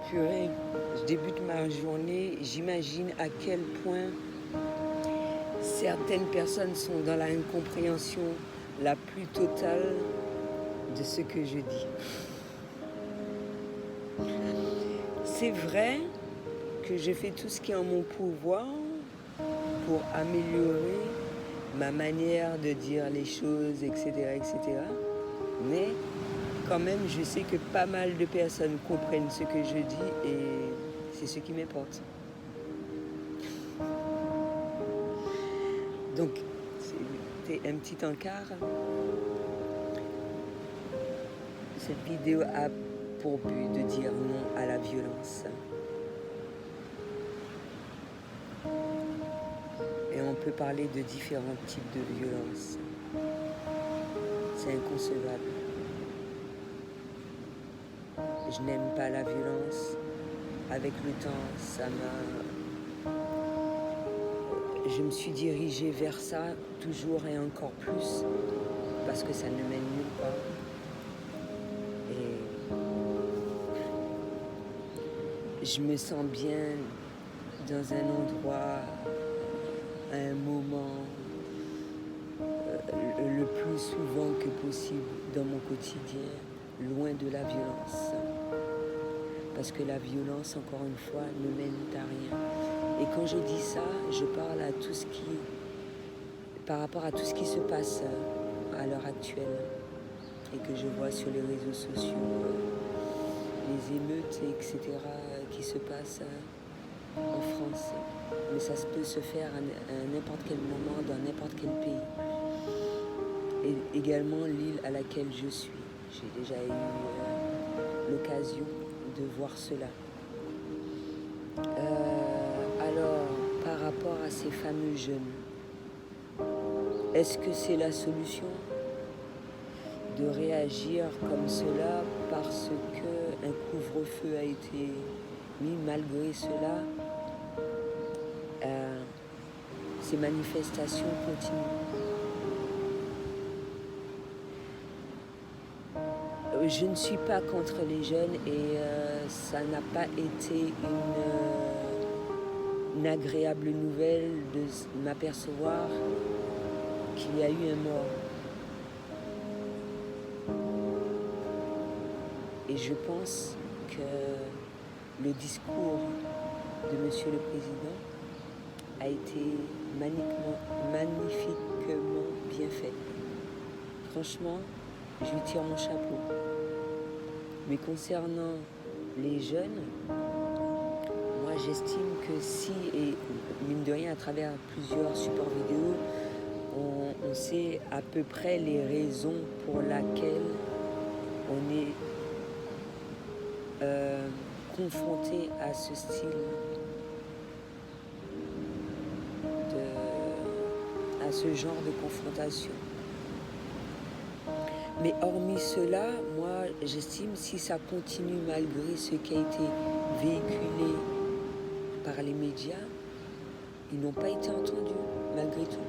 Purée, je débute ma journée, j'imagine à quel point certaines personnes sont dans la incompréhension la plus totale de ce que je dis. C'est vrai que je fais tout ce qui est en mon pouvoir pour améliorer ma manière de dire les choses, etc., etc. Mais quand même, je sais que pas mal de personnes comprennent ce que je dis et c'est ce qui m'importe. Donc, c'était un petit encart. Cette vidéo a pour but de dire non à la violence. Et on peut parler de différents types de violence. C'est inconcevable. Je n'aime pas la violence. Avec le temps, je me suis dirigée vers ça, toujours et encore plus, parce que ça ne mène nulle part. Et je me sens bien dans un endroit, à un moment, le plus souvent que possible dans mon quotidien, loin de la violence. Parce que la violence, encore une fois, ne mène à rien. Et quand je dis ça, je parle à tout ce par rapport à tout ce qui se passe à l'heure actuelle et que je vois sur les réseaux sociaux, les émeutes, etc., qui se passent en France. Mais ça peut se faire à n'importe quel moment, dans n'importe quel pays. Et également l'île à laquelle je suis. J'ai déjà eu l'occasion de voir cela. Alors, par rapport à ces fameux jeunes, est-ce que c'est la solution de réagir comme cela parce qu'un couvre-feu a été mis? Malgré cela, ces manifestations continuent. Je ne suis pas contre les jeunes et ça n'a pas été une agréable nouvelle de m'apercevoir qu'il y a eu un mort. Et je pense que le discours de Monsieur le Président a été magnifiquement bien fait. Franchement, je lui tire mon chapeau. Mais concernant les jeunes, moi j'estime que si, et mine de rien à travers plusieurs supports vidéo, on sait à peu près les raisons pour lesquelles on est confronté à ce style à ce genre de confrontation. Mais hormis cela, moi j'estime si ça continue malgré ce qui a été véhiculé par les médias, ils n'ont pas été entendus malgré tout.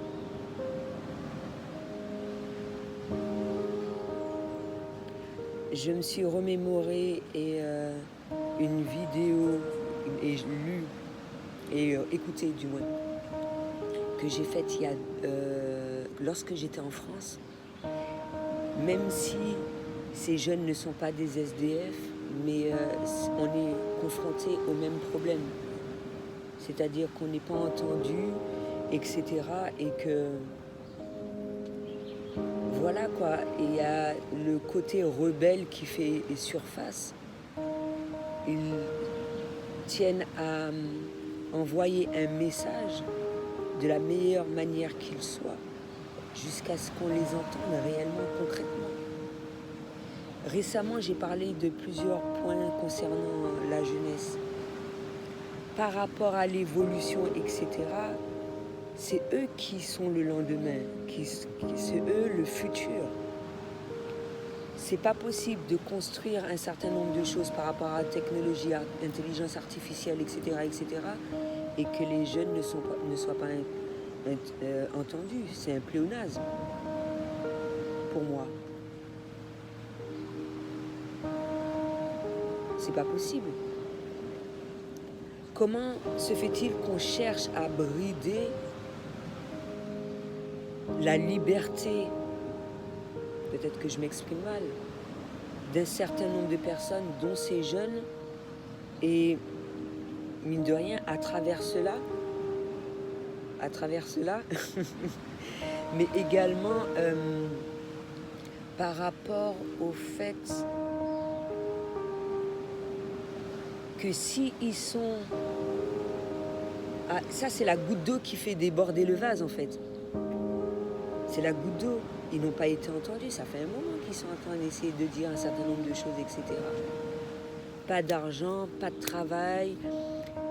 Je me suis remémoré une vidéo et lu et écouté du moins que j'ai faite lorsque j'étais en France. Même si ces jeunes ne sont pas des SDF, mais on est confronté au même problème. C'est-à-dire qu'on n'est pas entendu, etc. Et que voilà quoi. Et il y a le côté rebelle qui fait surface. Ils tiennent à envoyer un message de la meilleure manière qu'il soit, jusqu'à ce qu'on les entende réellement, concrètement. Récemment, j'ai parlé de plusieurs points concernant la jeunesse. Par rapport à l'évolution, etc., c'est eux qui sont le lendemain, c'est eux le futur. C'est pas possible de construire un certain nombre de choses par rapport à la technologie, à l'intelligence artificielle, etc., etc., et que les jeunes ne soient pas entendus. C'est un pléonasme pour moi. C'est pas possible. comment se fait-il qu'on cherche à brider la liberté, peut-être que je m'exprime mal, d'un certain nombre de personnes, dont ces jeunes, et mine de rien, à travers cela, mais également par rapport au fait que si ils sont... Ah, ça c'est la goutte d'eau qui fait déborder le vase en fait. C'est la goutte d'eau. Ils n'ont pas été entendus, ça fait un moment qu'ils sont en train d'essayer de dire un certain nombre de choses, etc. Pas d'argent, pas de travail,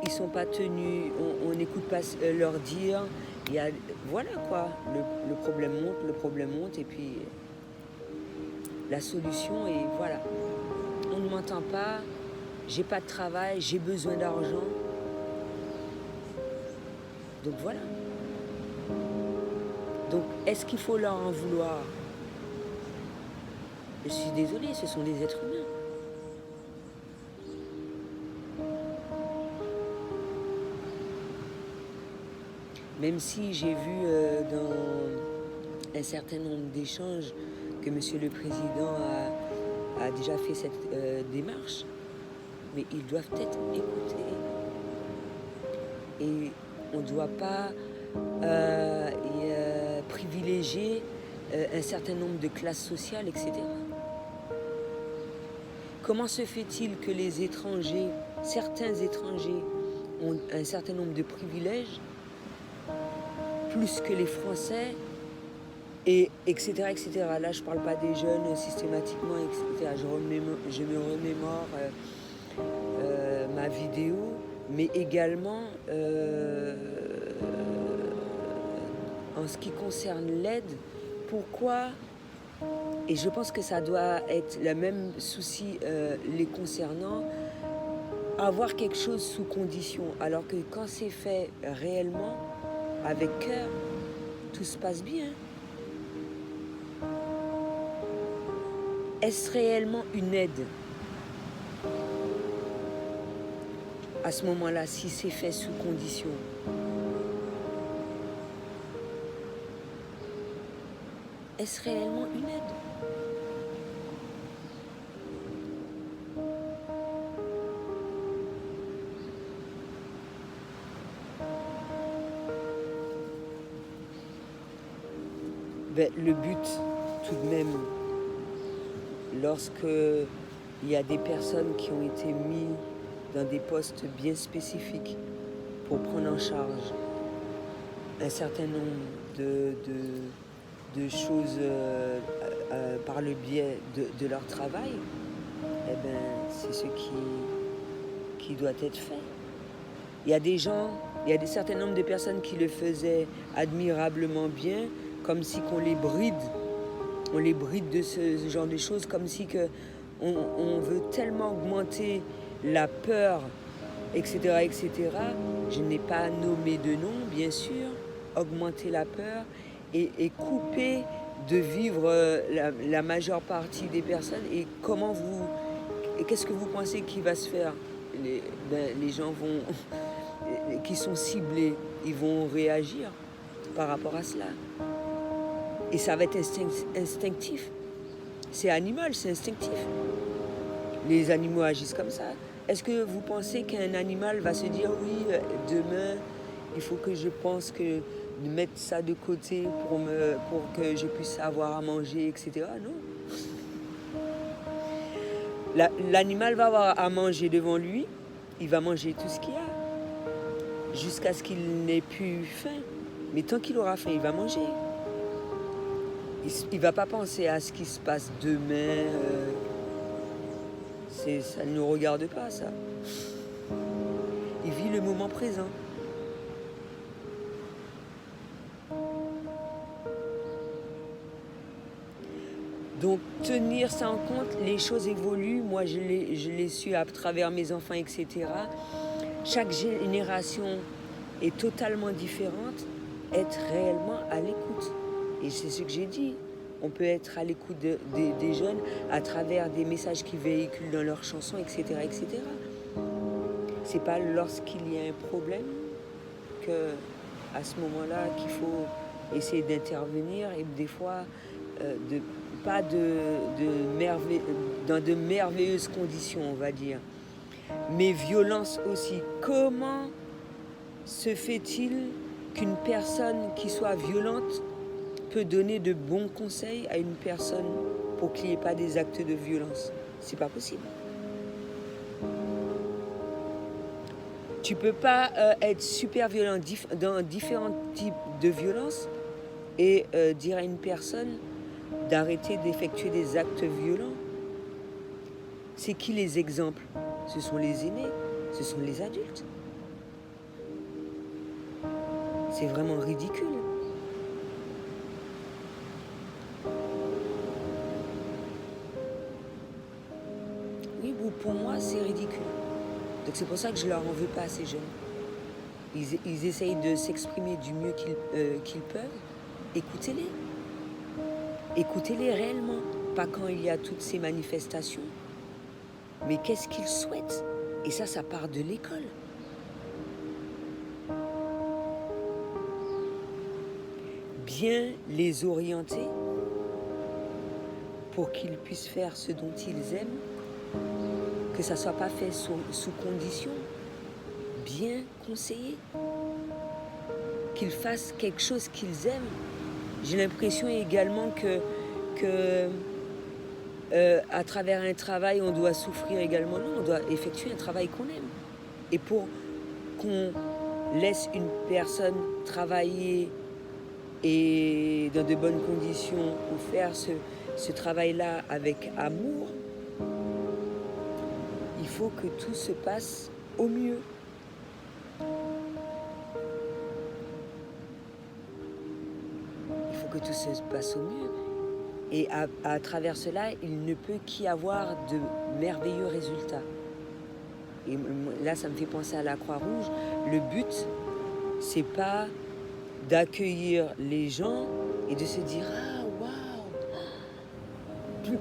ils sont pas tenus, on n'écoute pas leur dire. Il y a, voilà quoi, le problème monte, et puis la solution est voilà. On ne m'entend pas, j'ai pas de travail, j'ai besoin d'argent. Donc voilà. Donc est-ce qu'il faut leur en vouloir? Je suis désolée, ce sont des êtres humains. Même si j'ai vu dans un certain nombre d'échanges que M. le Président a déjà fait cette démarche, mais ils doivent être écoutés. Et on ne doit pas privilégier un certain nombre de classes sociales, etc. Comment se fait-il que les étrangers, certains étrangers, ont un certain nombre de privilèges, plus que les Français, et etc., etc. Là, je ne parle pas des jeunes systématiquement, etc. Je me remémore ma vidéo, mais également en ce qui concerne l'aide, pourquoi, et je pense que ça doit être le même souci les concernant, avoir quelque chose sous condition, alors que quand c'est fait réellement, avec cœur, tout se passe bien. Est-ce réellement une aide? À ce moment-là, si c'est fait sous condition. Est-ce réellement une aide? Ben, le but, tout de même, lorsque il y a des personnes qui ont été mises dans des postes bien spécifiques pour prendre en charge un certain nombre de choses par le biais de leur travail, eh ben, c'est ce qui doit être fait. Il y a des gens, il y a des certain nombre de personnes qui le faisaient admirablement bien, comme si on les bride de ce genre de choses, comme si on veut tellement augmenter la peur, etc., etc. Je n'ai pas nommé de nom, bien sûr, augmenter la peur et couper de vivre la majeure partie des personnes. Et qu'est-ce que vous pensez qui va se faire? Les gens qui sont ciblés, ils vont réagir par rapport à cela. Et ça va être instinctif. C'est animal, c'est instinctif. Les animaux agissent comme ça. Est-ce que vous pensez qu'un animal va se dire oui, demain, il faut que je pense que de mettre ça de côté pour que je puisse avoir à manger, etc. Non. L'animal va avoir à manger devant lui, il va manger tout ce qu'il y a, jusqu'à ce qu'il n'ait plus faim. Mais tant qu'il aura faim, il va manger. Il ne va pas penser à ce qui se passe demain. Ça ne nous regarde pas, ça. Il vit le moment présent. Donc, tenir ça en compte, les choses évoluent. Moi, je l'ai su à travers mes enfants, etc. Chaque génération est totalement différente. Être réellement à l'écoute. Et c'est ce que j'ai dit. On peut être à l'écoute des jeunes à travers des messages qu'ils véhiculent dans leurs chansons, etc., etc. C'est pas lorsqu'il y a un problème que, à ce moment-là, qu'il faut essayer d'intervenir et des fois, pas dans de merveilleuses conditions, on va dire, mais violence aussi. Comment se fait-il qu'une personne qui soit violente peut donner de bons conseils à une personne pour qu'il n'y ait pas des actes de violence? C'est pas possible. Tu peux pas être super violent dans différents types de violences et dire à une personne d'arrêter d'effectuer des actes violents. C'est qui les exemples? Ce sont les aînés, ce sont les adultes. C'est vraiment ridicule. Oui, pour moi, c'est ridicule. Donc c'est pour ça que je leur en veux pas à ces jeunes. Ils essayent de s'exprimer du mieux qu'ils peuvent. Écoutez-les. Écoutez-les réellement. Pas quand il y a toutes ces manifestations. Mais qu'est-ce qu'ils souhaitent? Et ça part de l'école. Bien les orienter pour qu'ils puissent faire ce dont ils aiment, que ça ne soit pas fait sous condition, bien conseiller, qu'ils fassent quelque chose qu'ils aiment. J'ai l'impression également que à travers un travail, on doit souffrir également. Non, on doit effectuer un travail qu'on aime. Et pour qu'on laisse une personne travailler et dans de bonnes conditions ou faire ce travail-là avec amour, il faut que tout se passe au mieux. Il faut que tout se passe au mieux. Et à travers cela, il ne peut qu'y avoir de merveilleux résultats. Et là, ça me fait penser à la Croix-Rouge. Le but, c'est pas d'accueillir les gens et de se dire « Ah, waouh !»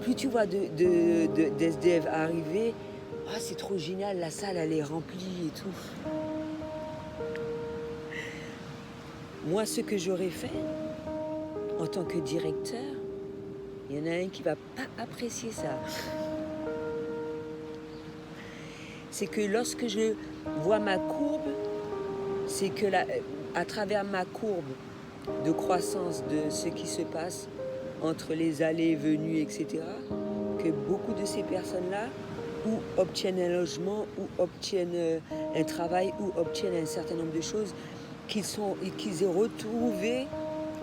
Plus tu vois d'SDF arriver, « Ah, c'est trop génial, la salle, elle est remplie et tout. » Moi, ce que j'aurais fait, en tant que directeur, il y en a un qui va pas apprécier ça. C'est que lorsque je vois ma courbe, c'est que à travers ma courbe de croissance de ce qui se passe entre les allées et venues, etc., que beaucoup de ces personnes-là ou obtiennent un logement, ou obtiennent un travail, ou obtiennent un certain nombre de choses, qu'ils aient retrouvé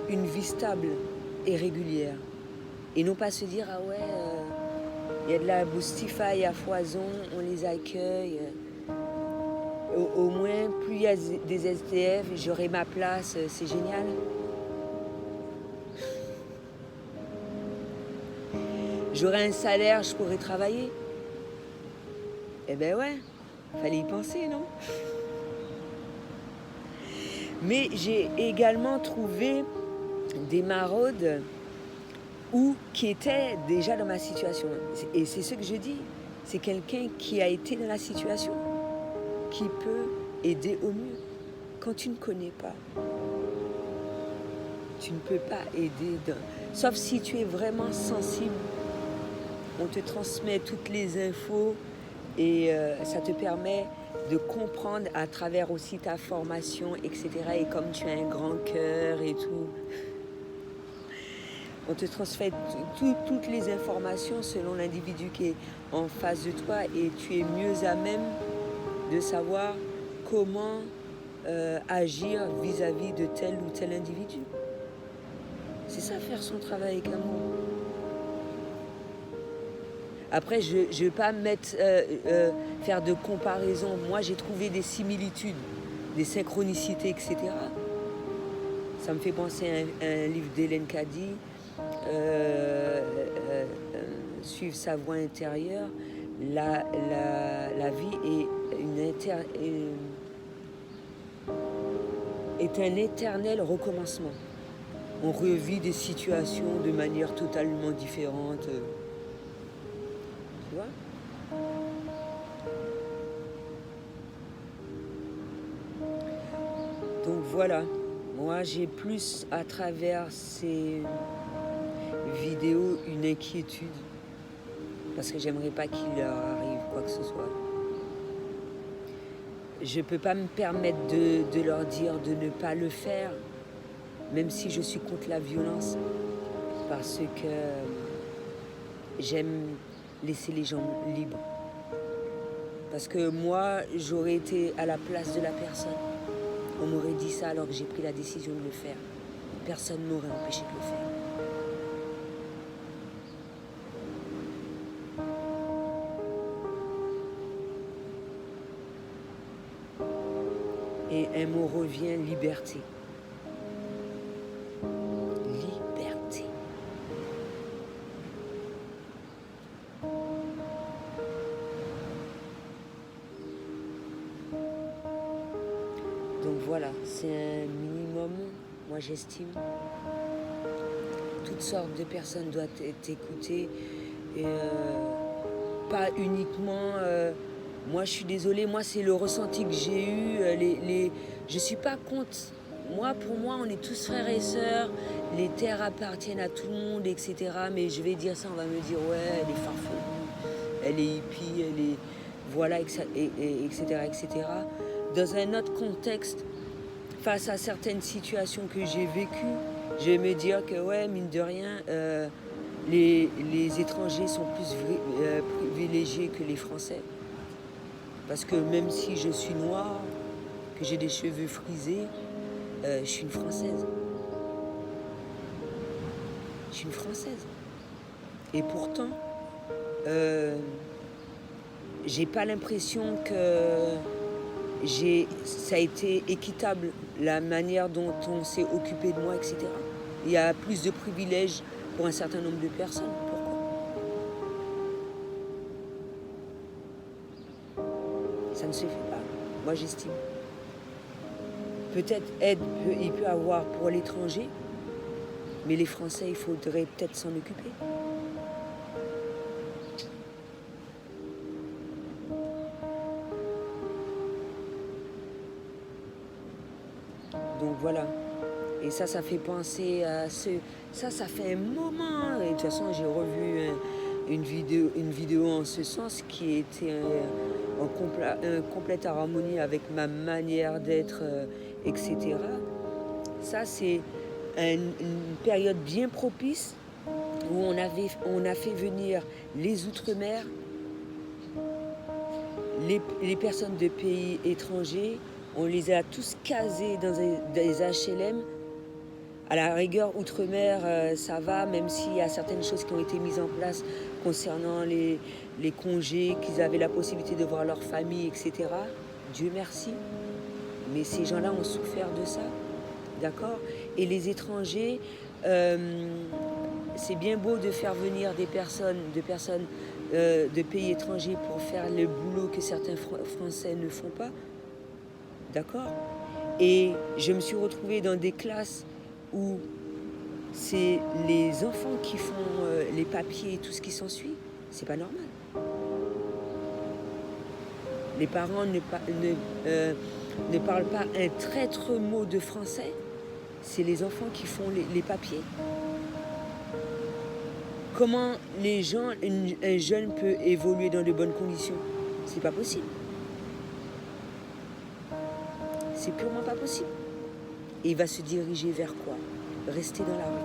une vie stable et régulière. Et non pas se dire, ah ouais, il y a de la boustifaille à foison, on les accueille. Au moins, plus il y a des SDF, j'aurai ma place, c'est génial. J'aurai un salaire, je pourrai travailler. Eh ben ouais, fallait y penser, non? Mais j'ai également trouvé des maraudes qui étaient déjà dans ma situation. Et c'est ce que je dis, c'est quelqu'un qui a été dans la situation, qui peut aider au mieux. Quand tu ne connais pas, tu ne peux pas aider, sauf si tu es vraiment sensible. On te transmet toutes les infos et ça te permet de comprendre à travers aussi ta formation, etc. Et comme tu as un grand cœur et tout, on te transmet toutes les informations selon l'individu qui est en face de toi et tu es mieux à même de savoir comment agir vis-à-vis de tel ou tel individu. C'est ça, faire son travail avec amour. Après, je ne vais pas faire de comparaison. Moi, j'ai trouvé des similitudes, des synchronicités, etc. Ça me fait penser à un livre d'Hélène Caddy, Suivre sa voie intérieure. La vie est un éternel recommencement. On revit des situations de manière totalement différente. Tu vois ? voilà, moi j'ai plus à travers ces vidéos une inquiétude parce que j'aimerais pas qu'il leur arrive quoi que ce soit. Je peux pas me permettre de leur dire de ne pas le faire, même si je suis contre la violence, parce que j'aime laisser les gens libres. Parce que moi, j'aurais été à la place de la personne. On m'aurait dit ça alors que j'ai pris la décision de le faire. Personne m'aurait empêché de le faire. Et un mot revient, liberté. Liberté. Donc voilà, c'est un minimum, moi j'estime. Toutes sortes de personnes doivent être écoutées. Et, pas uniquement... moi je suis désolée, moi c'est le ressenti que j'ai eu. Je suis pas contre. Pour moi, on est tous frères et sœurs. Les terres appartiennent à tout le monde, etc. Mais je vais dire ça, on va me dire, ouais, elle est farfelue, elle est hippie, elle est... Voilà, etc., etc. Dans un autre contexte, face à certaines situations que j'ai vécues, je vais me dire que, ouais, mine de rien, les étrangers sont plus privilégiés que les Français. Parce que même si je suis noire, que j'ai des cheveux frisés, je suis une Française. Je suis une Française. Et pourtant, j'ai pas l'impression que ça a été équitable, la manière dont on s'est occupé de moi, etc. Il y a plus de privilèges pour un certain nombre de personnes. Pourquoi ? Ça ne se fait pas, moi j'estime. Peut-être aide, il peut avoir pour l'étranger, mais les Français, il faudrait peut-être s'en occuper. Donc voilà. Et ça fait penser à ce... Ça fait un moment. Et de toute façon, j'ai revu une vidéo en ce sens qui était en complète harmonie avec ma manière d'être, etc. Ça, c'est une période bien propice où on a fait venir les Outre-mer, les personnes de pays étrangers. On les a tous casés dans des HLM. À la rigueur, Outre-mer, ça va, même s'il y a certaines choses qui ont été mises en place concernant les congés, qu'ils avaient la possibilité de voir leur famille, etc. Dieu merci. Mais ces gens-là ont souffert de ça, d'accord ? Et les étrangers, c'est bien beau de faire venir des personnes de pays étrangers pour faire le boulot que certains Français ne font pas, d'accord ? Et je me suis retrouvée dans des classes où c'est les enfants qui font les papiers et tout ce qui s'ensuit. C'est pas normal. Les parents ne parlent pas un traître mot de français. C'est les enfants qui font les papiers. Comment un jeune peut évoluer dans de bonnes conditions ? C'est pas possible. C'est purement pas possible. Et il va se diriger vers quoi ? Rester dans la rue.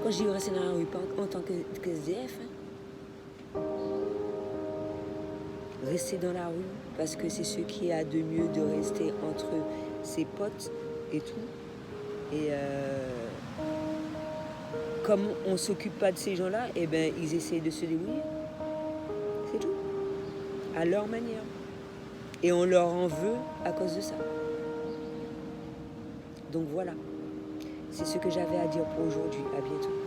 Quand je dis rester dans la rue, pas en tant que SDF. Rester dans la rue, parce que c'est ce qui a de mieux de rester entre ses potes et tout. Et comme on ne s'occupe pas de ces gens-là, eh ben, ils essayent de se débrouiller. C'est tout. À leur manière. Et on leur en veut à cause de ça. Donc voilà. C'est ce que j'avais à dire pour aujourd'hui. À bientôt.